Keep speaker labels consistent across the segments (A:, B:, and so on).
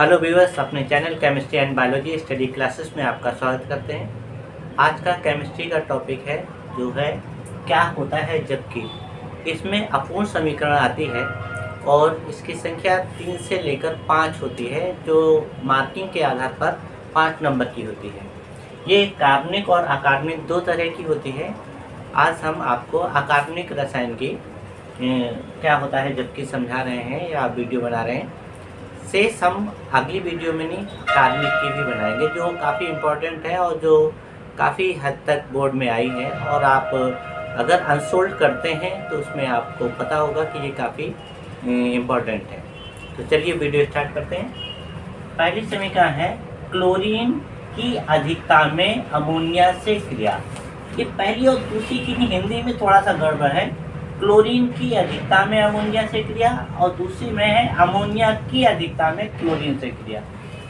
A: Hello viewers, अपने channel chemistry and biology study classes में आपका स्वागत करते हैं। आज का केमिस्ट्री का टॉपिक है जो है क्या होता है जबकि। इसमें अपूर्ण समीकरण आती है और इसकी संख्या 3 से लेकर 5 होती है, जो मार्किंग के आधार पर 5 नंबर की होती है। ये कार्बनिक और अकार्बनिक दो तरह की होती है। आज हम आपको अकार्बनिक रसायन की क्या होता है जबकि समझा रहे हैं या वीडियो बना रहे हैं। से हम अगली वीडियो में नहीं कार्बनिक की भी बनाएंगे, जो काफ़ी इम्पोर्टेंट है और जो काफ़ी हद तक बोर्ड में आई है। और आप अगर अनसोल्ड करते हैं तो उसमें आपको पता होगा कि ये काफ़ी इम्पोर्टेंट है। तो चलिए वीडियो स्टार्ट करते हैं। पहली समीकरण है क्लोरीन की अधिकता में अमोनिया से क्रिया। ये पहली और दूसरी की हिंदी में थोड़ा सा गड़बड़ है। क्लोरीन की अधिकता में अमोनिया से क्रिया और दूसरी में है अमोनिया की अधिकता में क्लोरीन से क्रिया।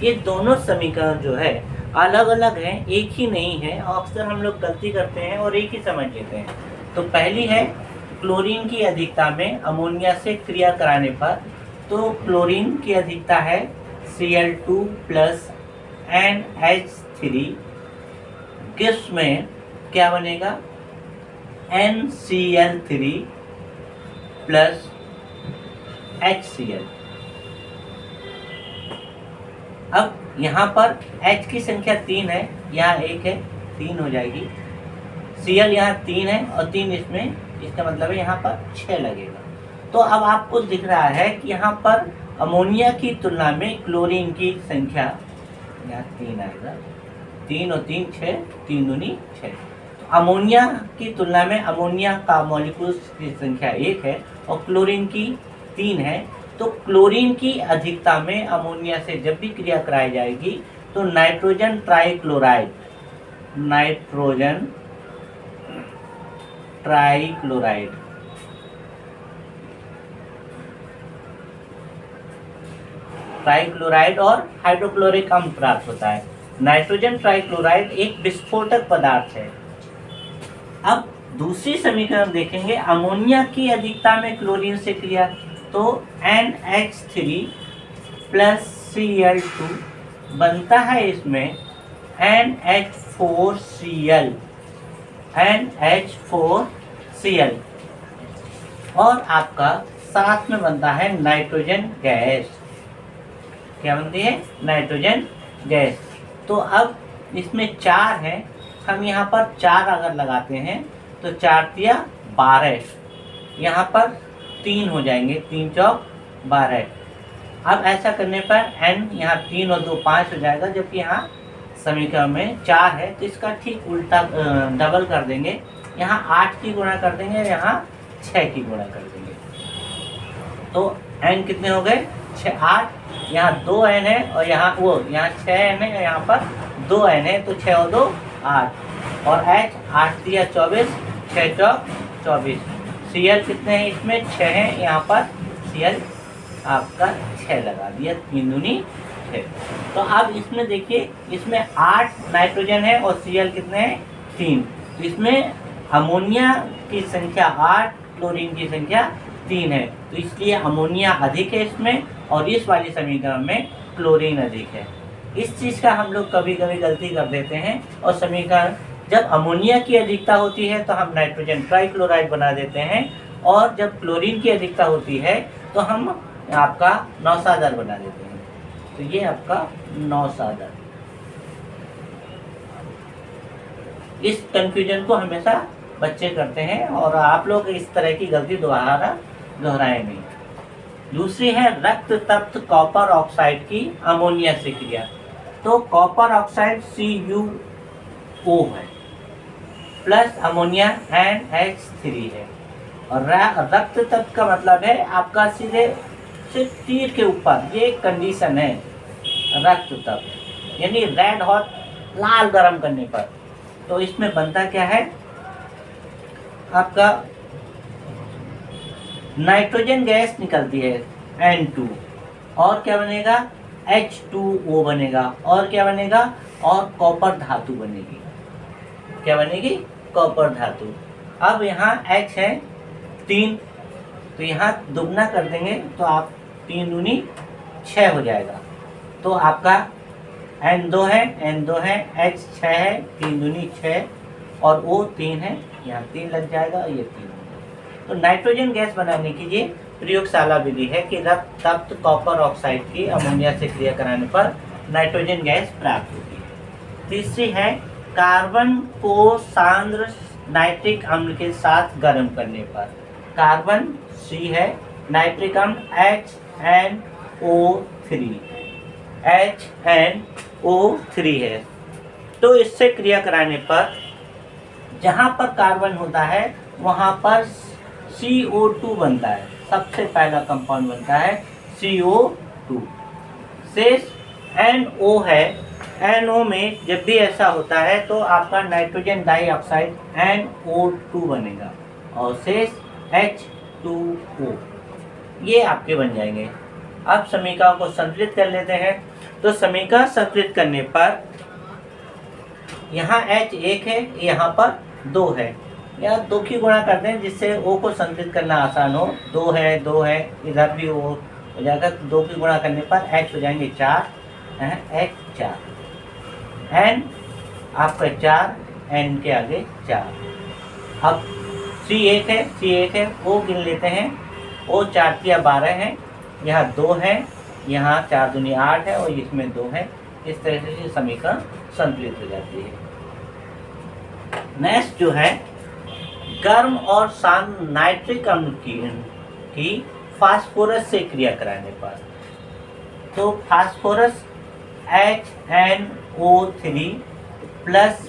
A: ये दोनों समीकरण जो है अलग अलग हैं, एक ही नहीं है। और अक्सर हम लोग गलती करते हैं और एक ही समझ लेते हैं। तो पहली है क्लोरीन की अधिकता में अमोनिया से क्रिया कराने पर, तो क्लोरीन की अधिकता है Cl2 प्लस NH3। किस में क्या बनेगा NCl3 प्लस HCl। अब यहाँ पर H की संख्या 3 है, यहाँ 1 है, 3 हो जाएगी। Cl यहाँ 3 है और 3 इसमें, इसका मतलब है यहाँ पर 6 लगेगा। तो अब आपको दिख रहा है कि यहाँ पर अमोनिया की तुलना में क्लोरीन की संख्या, यहाँ 3 आएगा, 3 और 3 6, 3 दूनी 6। अमोनिया की तुलना में अमोनिया का मॉलिक्यूल्स की संख्या 1 है और क्लोरीन की 3 है। तो क्लोरीन की अधिकता में अमोनिया से जब भी क्रिया कराई जाएगी तो नाइट्रोजन ट्राइक्लोराइड और हाइड्रोक्लोरिक अम्ल प्राप्त होता है। नाइट्रोजन ट्राइक्लोराइड एक विस्फोटक पदार्थ है। अब दूसरी समीकरण देखेंगे, अमोनिया की अधिकता में क्लोरीन से क्रिया, तो NH3 प्लस Cl2 बनता है इसमें NH4Cl और आपका साथ में बनता है नाइट्रोजन गैस। क्या बनती है? Nitrogen gas. तो अब इसमें 4 है, हम यहाँ पर 4 अगर लगाते हैं तो 4 तिया 12, यहाँ पर 3 हो जाएंगे, 3 चौक 12। अब ऐसा करने पर n यहाँ 3 और 2 5 हो जाएगा, जबकि यहाँ समीकरण में 4 है। तो इसका ठीक उल्टा डबल कर देंगे, यहाँ 8 की गुणा कर देंगे, यहाँ 6 की गुणा कर देंगे। तो n कितने हो गए? 6 8, यहाँ 2n है और यहाँ 6n है, यहाँ पर 2n है, तो 6 और 2 8 और H 8 दिया 24, 6 चौक 24। Cl कितने हैं? इसमें 6 हैं, यहाँ पर Cl आपका 6 लगा दिया, 3 दूनी 6। तो अब इसमें देखिए, इसमें 8 नाइट्रोजन है और Cl कितने हैं? 3। तो इसमें अमोनिया की संख्या 8, क्लोरीन की संख्या 3 है, तो इसलिए अमोनिया अधिक है इसमें और इस वाली समीकरण में क्लोरीन अधिक है। इस चीज़ का हम लोग कभी कभी गलती कर देते हैं और समीकरण जब अमोनिया की अधिकता होती है तो हम नाइट्रोजन ट्राइक्लोराइड बना देते हैं, और जब क्लोरीन की अधिकता होती है तो हम आपका नौसादर बना देते हैं। तो ये आपका नौसादर। इस कंफ्यूजन को हमेशा बच्चे करते हैं और आप लोग इस तरह की गलती दोहराएं नहीं। दूसरी है रक्त तप्त कॉपर ऑक्साइड की अमोनिया से क्रिया। तो कॉपर ऑक्साइड CuO है प्लस अमोनिया NH3 है और रक्त तप्त का मतलब है आपका सीधे से तीर के ऊपर, ये कंडीशन है रक्त तप्त, यानी रेड हॉट, लाल गरम करने पर। तो इसमें बनता क्या है आपका नाइट्रोजन गैस निकलती है N2 और क्या बनेगा? H2O बनेगा और क्या बनेगा? और कॉपर धातु बनेगी। क्या बनेगी? कॉपर धातु। अब यहाँ H है 3, तो यहाँ दुगना कर देंगे तो आप 3 दूनी 6 हो जाएगा। तो आपका N2 है, H 6 है, 3 दूनी 6 और O 3 है, यहाँ 3 लग जाएगा और ये 3 हो जाएगा। तो नाइट्रोजन गैस बनाने की ये प्रयोगशाला विधि है कि रक्त तप्त कॉपर ऑक्साइड की अमोनिया से क्रिया कराने पर नाइट्रोजन गैस प्राप्त होती है। तीसरी है कार्बन को सांद्र नाइट्रिक अम्ल के साथ गर्म करने पर। कार्बन C है, नाइट्रिक अम्ल HNO3 है। तो इससे क्रिया कराने पर जहाँ पर कार्बन होता है वहाँ पर CO2 बनता है, सबसे पहला कंपाउंड बनता है CO2। शेष NO है, NO में जब भी ऐसा होता है तो आपका नाइट्रोजन डाइऑक्साइड NO2 बनेगा और शेष H2O, ये आपके बन जाएंगे। अब समीकरण को संतुलित कर लेते हैं। तो समीकरण संतुलित करने पर यहाँ H 1 है, यहाँ पर 2 है, या 2 की गुणा करते हैं जिससे O को संतुलित करना आसान हो। 2 है, इधर भी O हो जाएगा, 2 की गुणा करने पर H हो जाएंगे 4, H4, N आपका 4, N के आगे 4। अब C1 है, O गिन लेते हैं। O 4 तिया 12 है, यहाँ 2 है, यहाँ 4 दूनी 8 है और इसमें 2 है। इस तरह से समीकरण संतुलित हो जाती है। नेक्स्ट जो है गर्म और सांद्र नाइट्रिक अम्ल की फास्फोरस से क्रिया कराने पर। तो फास्फोरस HNO3 प्लस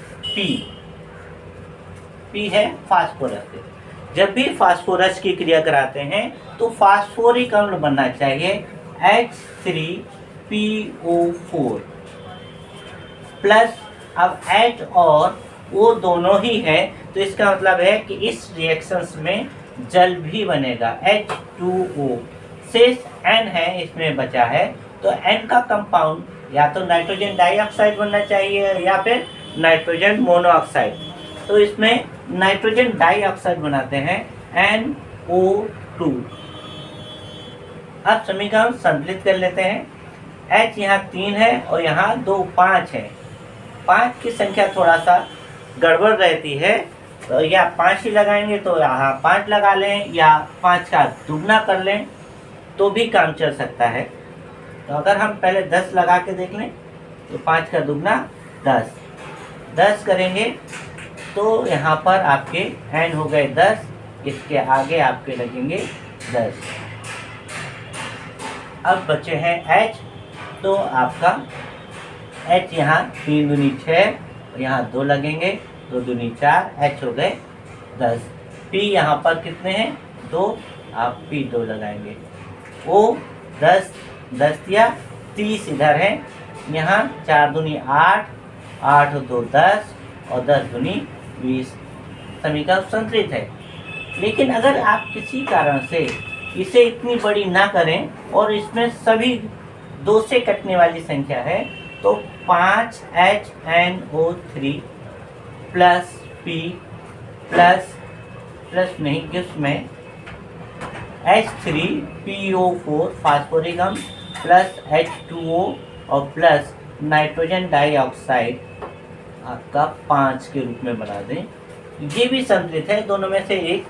A: P है फास्फोरस। जब भी फास्फोरस की क्रिया कराते हैं तो फास्फोरिक अम्ल बनना चाहिए H3PO4 प्लस। अब H और O दोनों ही है तो इसका मतलब है कि इस रिएक्शंस में जल भी बनेगा H2O। शेष N है, इसमें बचा है, तो N का कंपाउंड या तो नाइट्रोजन डाइऑक्साइड बनना चाहिए या फिर नाइट्रोजन मोनोऑक्साइड। तो इसमें नाइट्रोजन डाइऑक्साइड बनाते हैं NO2। अब समीकरण संतुलित कर लेते हैं। H यहाँ 3 है और यहाँ 2 5 है। 5 की संख्या थोड़ा सा गड़बड़ रहती है, तो या 5 ही लगाएंगे तो यहाँ 5 लगा लें या 5 का दुगना कर लें तो भी काम चल सकता है। तो अगर हम पहले 10 लगा के देख लें तो 5 का दुगना 10 करेंगे तो यहाँ पर आपके N हो गए 10, इसके आगे आपके लगेंगे 10। अब बचे हैं H, तो आपका H यहाँ 3 दूनी 6, यहाँ 2 लगेंगे, 2 दूनी 4, H हो गए 10। P यहाँ पर कितने हैं 2, आप P 2 लगाएंगे। O 10 या 30 इधर है, यहाँ 4 दूनी 8, 8 2 10 और 10 दूनी 20। समीकरण संतुलित है। लेकिन अगर आप किसी कारण से इसे इतनी बड़ी ना करें और इसमें सभी 2 से कटने वाली संख्या है तो 5HNO3 प्लस P प्लस नहीं इसमें H3PO4 फास्फोरिक अम्ल प्लस H2O और प्लस नाइट्रोजन डाइऑक्साइड आपका 5 के रूप में बना दें। ये भी संतुलित है, दोनों में से एक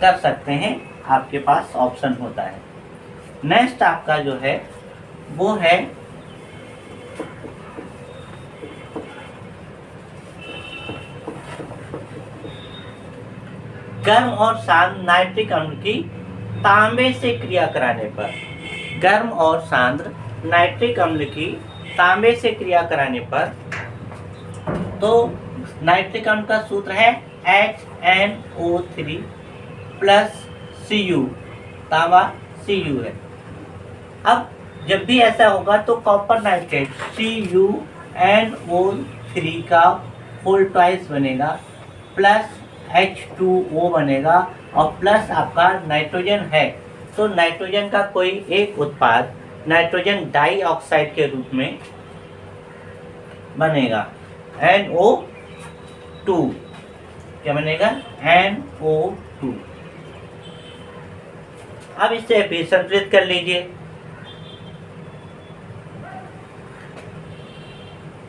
A: कर सकते हैं, आपके पास ऑप्शन होता है। नेक्स्ट आपका जो है वो है गर्म और सांद्र नाइट्रिक अम्ल की तांबे से क्रिया कराने पर। गर्म और सांद्र नाइट्रिक अम्ल की तांबे से क्रिया कराने पर तो नाइट्रिक अम्ल का सूत्र है HNO3 प्लस Cu, तांबा Cu है। अब जब भी ऐसा होगा तो कॉपर नाइट्रेट CuNO3 का होल ट्वाइस बनेगा प्लस H2O बनेगा और प्लस आपका नाइट्रोजन है तो नाइट्रोजन का कोई एक उत्पाद नाइट्रोजन डाइऑक्साइड के रूप में बनेगा NO2। क्या बनेगा NO2। अब इसे भी संतुलित कर लीजिए।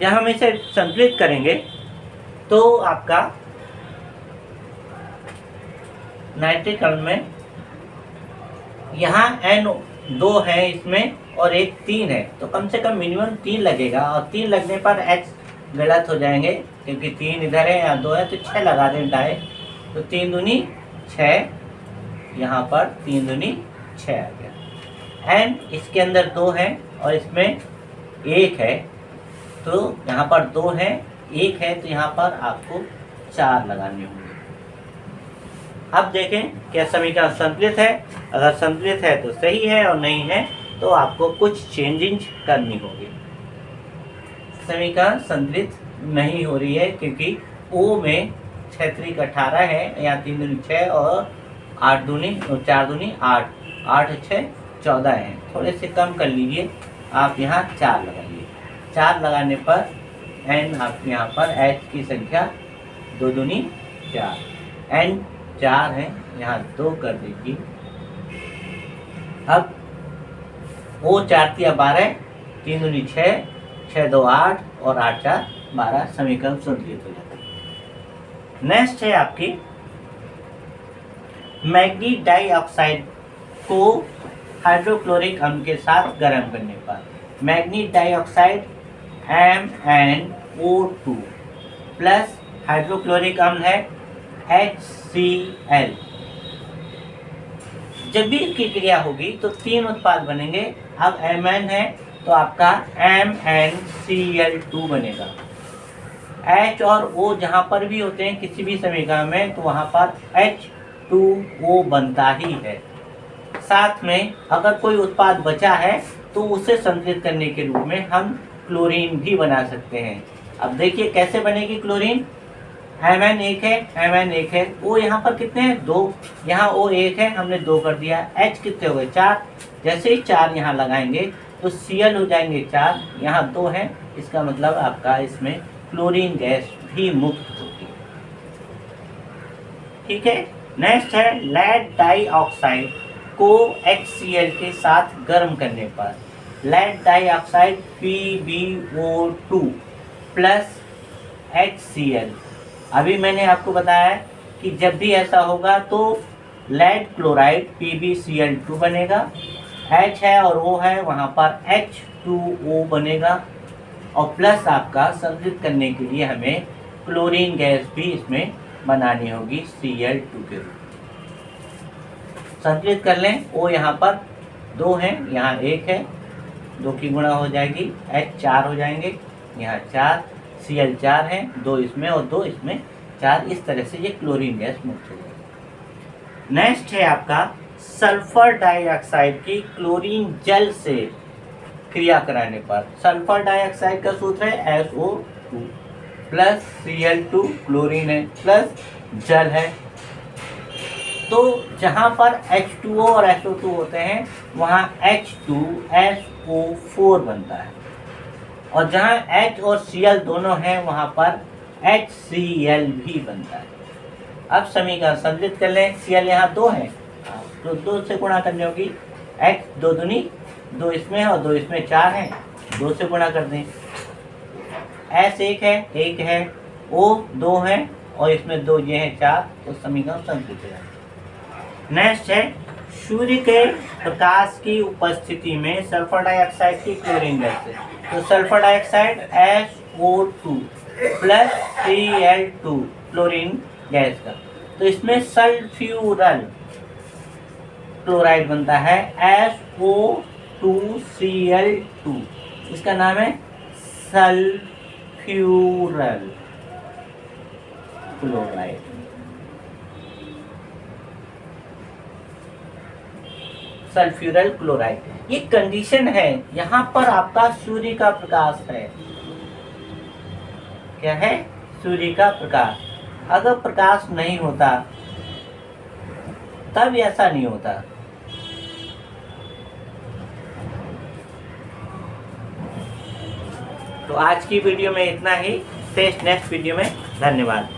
A: जब हम इसे संतुलित करेंगे तो आपका नाइट्रिक अम्ल में यहाँ N2 है इसमें और एक 3 है, तो कम से कम मिनिमम 3 लगेगा, और 3 लगने पर H गलत हो जाएंगे क्योंकि 3 इधर है, यहाँ 2 है, तो 6 लगा दें डाई, तो 3 दूनी 6, यहाँ पर 3 दूनी 6 आ गया। N इसके अंदर 2 है और इसमें 1 है, तो यहाँ पर 2 है, 1 है, तो यहाँ पर आपको 4 लगाने होंगे। अब देखें क्या समीकरण संतुलित है। अगर संतुलित है तो सही है, और नहीं है तो आपको कुछ चेंजिंग करनी होगी। समीकरण संतुलित नहीं हो रही है क्योंकि O में 6 3 18 है, यहाँ 3 दूनी 6 और 8 दूनी 4 दूनी 8, 8 6 14 है। थोड़े से कम कर लीजिए, आप यहाँ 4 लगाइए। 4 लगाने पर N आप यहाँ पर H की संख्या 2 दूनी 4, N 4 है, यहाँ 2 कर दीजिए। अब O 4 3 12, 3 दूनी 6, 6 2 8 और 8 4 12, समीकरण संतुलित हो जाता है। नेक्स्ट है आपकी मैग्नीज डाइऑक्साइड को हाइड्रोक्लोरिक अम्ल के साथ गर्म करने पर manganese dioxide MnO2 plus hydrochloric अम्ल है HCl। जब भी इसकी क्रिया होगी तो 3 उत्पाद बनेंगे। अब Mn है तो आपका MnCl2 बनेगा। H और O जहाँ पर भी होते हैं किसी भी समीकरण में, तो वहाँ पर H2O बनता ही है। साथ में अगर कोई उत्पाद बचा है तो उसे संतुलित करने के रूप में हम क्लोरीन भी बना सकते हैं। अब देखिए कैसे बनेगी क्लोरीन। Mn 1 है, Mn 1 है, O यहाँ पर कितने हैं 2, यहाँ O 1 है, हमने 2 कर दिया। H कितने हो गए 4, जैसे ही 4 यहाँ लगाएंगे तो Cl हो जाएंगे 4, यहाँ 2 है, इसका मतलब आपका इसमें क्लोरीन गैस भी मुक्त होगी। ठीक है। नेक्स्ट है लेड डाइऑक्साइड को HCl के साथ गर्म करने पर lead dioxide PbO2 plus HCl। अभी मैंने आपको बताया कि जब भी ऐसा होगा तो लेड क्लोराइड PbCl2 बनेगा, H है और O है, वहाँ पर H2O बनेगा, और प्लस आपका संतुलित करने के लिए हमें क्लोरीन गैस भी इसमें बनानी होगी Cl2 के रूप में। संतुलित कर लें। O यहाँ पर 2 है, यहाँ 1 है, 2 की गुणा हो जाएगी, H 4 हो जाएंगे, यहाँ 4, Cl 4 है, 2 इसमें और 2 इसमें, 4, इस तरह से ये क्लोरीन गैस मुक्त हो जाएगी। नेक्स्ट है आपका सल्फर डाइऑक्साइड की क्लोरीन जल से क्रिया कराने पर सल्फर डाइऑक्साइड का सूत्र है SO2 प्लस Cl2, क्लोरीन है, प्लस जल है। तो जहाँ पर H2O और SO2 होते हैं वहाँ H2SO4 बनता है, और जहाँ H और Cl दोनों हैं वहाँ पर HCl भी बनता है। अब समीकरण संतुलित कर लें। Cl यहाँ 2 है तो 2 से गुणा करनी होगी, H 2 दूनी 2 इसमें और 2 इसमें, 4 है, 2 से गुणा कर दें। S 1 है, 1 है, O 2 है और इसमें 2 ये हैं 4, तो समीकरण संतुलित है। नेक्स्ट है सूर्य के प्रकाश की उपस्थिति में सल्फर डाइऑक्साइड की क्लोरीन गैस है, तो sulphur dioxide SO2 plus Cl2 chlorine gas का, तो इसमें सल्फ्यूरल क्लोराइड बनता है SO2Cl2, इसका नाम है सल्फ्यूरल क्लोराइड। सल्फ्यूरल क्लोराइड, ये कंडीशन है, यहाँ पर आपका सूर्य का प्रकाश है। क्या है? सूर्य का प्रकाश। अगर प्रकाश नहीं होता तब ऐसा नहीं होता। तो आज की वीडियो में इतना ही, नेक्स्ट वीडियो में। धन्यवाद।